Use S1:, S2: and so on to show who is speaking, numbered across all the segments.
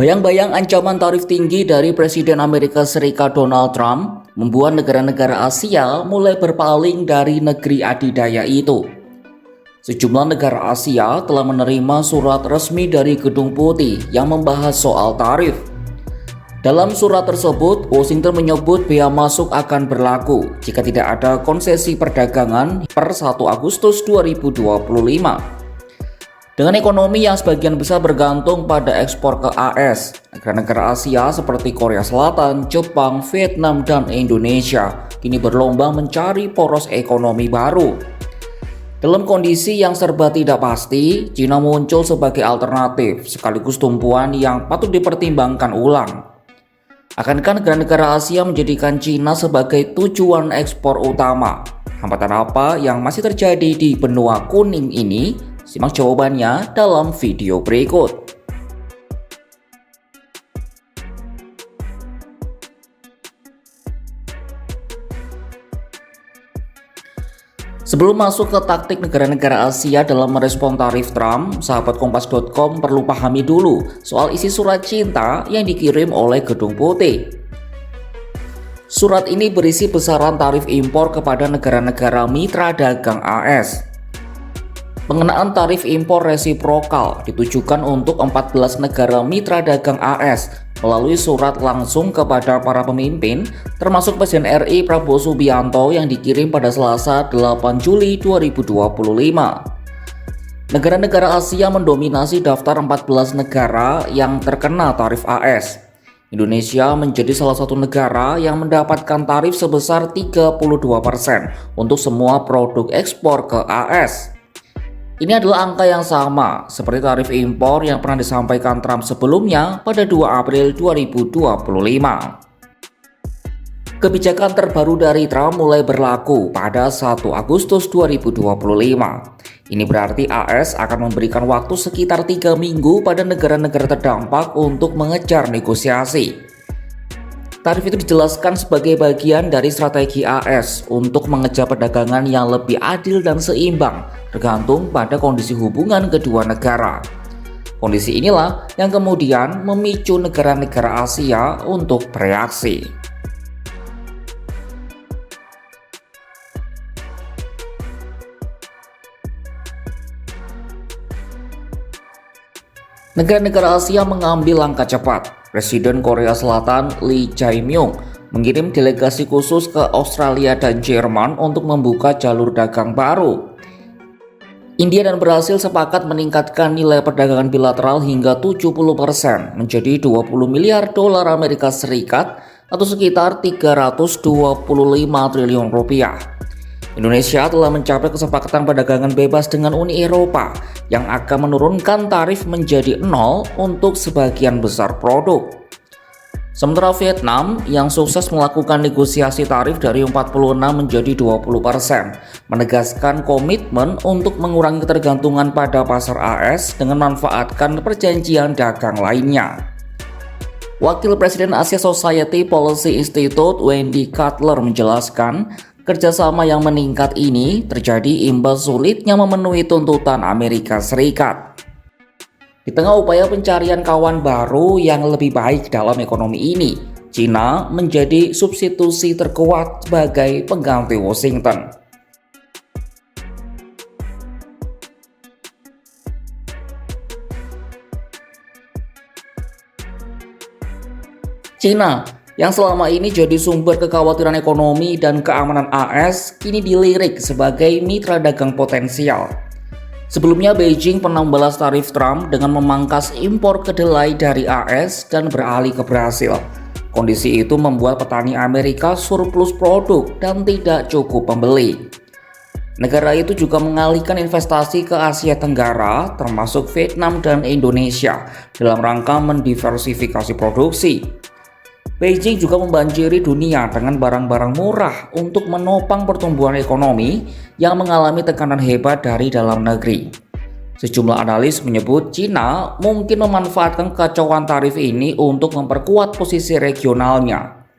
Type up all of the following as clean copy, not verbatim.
S1: Bayang-bayang ancaman tarif tinggi dari Presiden Amerika Serikat Donald Trump membuat negara-negara Asia mulai berpaling dari negeri adidaya itu. Sejumlah negara Asia telah menerima surat resmi dari Gedung Putih yang membahas soal tarif. Dalam surat tersebut, Washington menyebut bea masuk akan berlaku jika tidak ada konsesi perdagangan per 1 Agustus 2025. Dengan ekonomi yang sebagian besar bergantung pada ekspor ke AS, negara-negara Asia seperti Korea Selatan, Jepang, Vietnam, dan Indonesia kini berlomba mencari poros ekonomi baru. Dalam kondisi yang serba tidak pasti, Cina muncul sebagai alternatif sekaligus tumpuan yang patut dipertimbangkan ulang. Akankah negara-negara Asia menjadikan Cina sebagai tujuan ekspor utama? Hambatan apa yang masih terjadi di benua kuning ini? Simak jawabannya dalam video berikut. Sebelum masuk ke taktik negara-negara Asia dalam merespon tarif Trump, sahabat Kompas.com perlu pahami dulu soal isi surat cinta yang dikirim oleh Gedung Putih. Surat ini berisi besaran tarif impor kepada negara-negara mitra dagang AS. Pengenaan tarif impor resiprokal ditujukan untuk 14 negara mitra dagang AS melalui surat langsung kepada para pemimpin, termasuk Presiden RI Prabowo Subianto yang dikirim pada Selasa 8 Juli 2025. Negara-negara Asia mendominasi daftar 14 negara yang terkena tarif AS. Indonesia menjadi salah satu negara yang mendapatkan tarif sebesar 32% untuk semua produk ekspor ke AS. Ini adalah angka yang sama seperti tarif impor yang pernah disampaikan Trump sebelumnya pada 2 April 2025. Kebijakan terbaru dari Trump mulai berlaku pada 1 Agustus 2025. Ini berarti AS akan memberikan waktu sekitar 3 minggu pada negara-negara terdampak untuk mengejar negosiasi. Tarif itu dijelaskan sebagai bagian dari strategi AS untuk mengejar perdagangan yang lebih adil dan seimbang, tergantung pada kondisi hubungan kedua negara. Kondisi inilah yang kemudian memicu negara-negara Asia untuk bereaksi. Negara-negara Asia mengambil langkah cepat. Presiden Korea Selatan Lee Jae-myung mengirim delegasi khusus ke Australia dan Jerman untuk membuka jalur dagang baru. India dan Brasil sepakat meningkatkan nilai perdagangan bilateral hingga 70% menjadi 20 miliar dolar Amerika Serikat atau sekitar 325 triliun rupiah. Indonesia telah mencapai kesepakatan perdagangan bebas dengan Uni Eropa yang akan menurunkan tarif menjadi 0 untuk sebagian besar produk. Sementara Vietnam yang sukses melakukan negosiasi tarif dari 46 menjadi 20%, menegaskan komitmen untuk mengurangi ketergantungan pada pasar AS dengan memanfaatkan perjanjian dagang lainnya. Wakil Presiden Asia Society Policy Institute Wendy Cutler menjelaskan, kerjasama yang meningkat ini terjadi imbas sulitnya memenuhi tuntutan Amerika Serikat. Di tengah upaya pencarian kawan baru yang lebih baik dalam ekonomi ini, Cina menjadi substitusi terkuat sebagai pengganti Washington. Cina yang selama ini jadi sumber kekhawatiran ekonomi dan keamanan AS kini dilirik sebagai mitra dagang potensial. Sebelumnya Beijing pernah membalas tarif Trump dengan memangkas impor kedelai dari AS dan beralih ke Brasil. Kondisi itu membuat petani Amerika surplus produk dan tidak cukup pembeli. Negara itu juga mengalihkan investasi ke Asia Tenggara termasuk Vietnam dan Indonesia dalam rangka mendiversifikasi produksi. Beijing juga membanjiri dunia dengan barang-barang murah untuk menopang pertumbuhan ekonomi yang mengalami tekanan hebat dari dalam negeri. Sejumlah analis menyebut Cina mungkin memanfaatkan kekacauan tarif ini untuk memperkuat posisi regionalnya.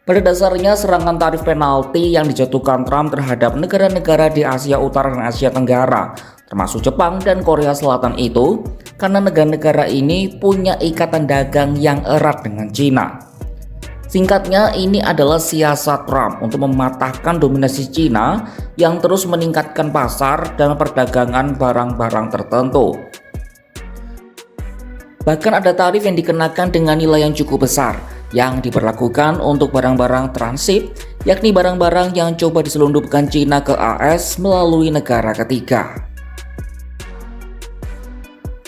S1: Pada dasarnya, serangan tarif penalti yang dijatuhkan Trump terhadap negara-negara di Asia Utara dan Asia Tenggara termasuk Jepang dan Korea Selatan itu, karena negara-negara ini punya ikatan dagang yang erat dengan Cina. Singkatnya, ini adalah siasat Trump untuk mematahkan dominasi Cina yang terus meningkatkan pasar dan perdagangan barang-barang tertentu. Bahkan ada tarif yang dikenakan dengan nilai yang cukup besar yang diberlakukan untuk barang-barang transit, yakni barang-barang yang coba diselundupkan Cina ke AS melalui negara ketiga.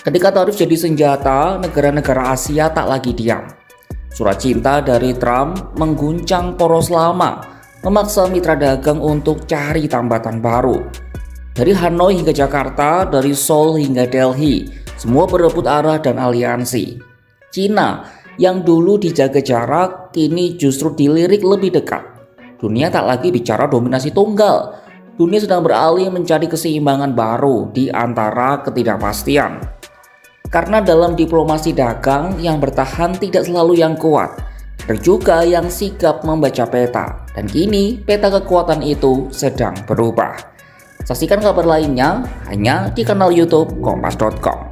S1: Ketika tarif jadi senjata, negara-negara Asia tak lagi diam. Surat cinta dari Trump mengguncang poros lama, memaksa mitra dagang untuk cari tambatan baru. Dari Hanoi hingga Jakarta, dari Seoul hingga Delhi, semua berebut arah dan aliansi. Cina yang dulu dijaga jarak, kini justru dilirik lebih dekat. Dunia tak lagi bicara dominasi tunggal. Dunia sedang beralih mencari keseimbangan baru di antara ketidakpastian. Karena dalam diplomasi dagang, yang bertahan tidak selalu yang kuat, ada juga yang sigap membaca peta. Dan kini peta kekuatan itu sedang berubah. Saksikan kabar lainnya hanya di kanal YouTube Kompas.com.